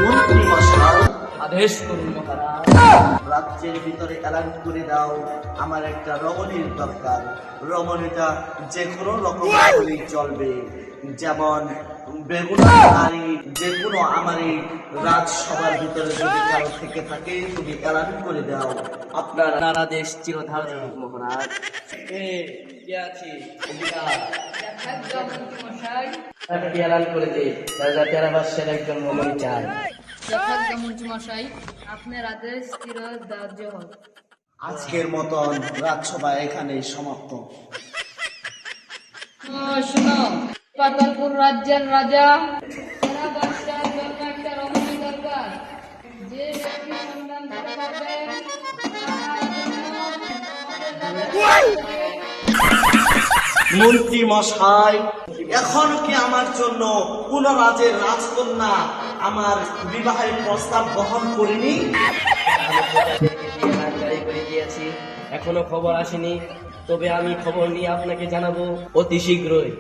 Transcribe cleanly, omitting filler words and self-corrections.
মন্ত্রী মশাই, আদেশ করুন মহারাজ। রাজ্যের ভিতরে এলান করে দাও, আমার একটা রমণীর দরকার। রমণীটা যে কোনো রকম হলেই চলবে, যেমন বেগুনা নারী, যে কোনো আমার এই রাজসভার ভিতরে যদি কারো থেকে থাকে তুমি এলান করে দাও। আপনার আদেশ চিরধারণ হোক মহারাজ। কে আছে? তাকে এলান করে দে, রাজা টেরাবাসের একজন রমণী চাই। মন্ত্রীমশাই, আপনার আদেশ স্থির ধার্য হোক। আজকের মতন রাজসভা এখানেই সমাপ্ত। শোনো, পাতালপুর রাজ্যের রাজা টেরাবাসের জন্য একটা রমণী দরকার। যে ব্যক্তি সন্ধান করতে পারবে তার জন্য মন্ত্রী মশাই, এখন কি আমার জন্য কোন রাজের রাজকন্যা আমার বিবাহের প্রস্তাব গ্রহণ করেনি? জারি করে দিয়েছি, এখনো খবর আসেনি, তবে আমি খবর নিয়ে আপনাকে জানাবো অতি শীঘ্রই।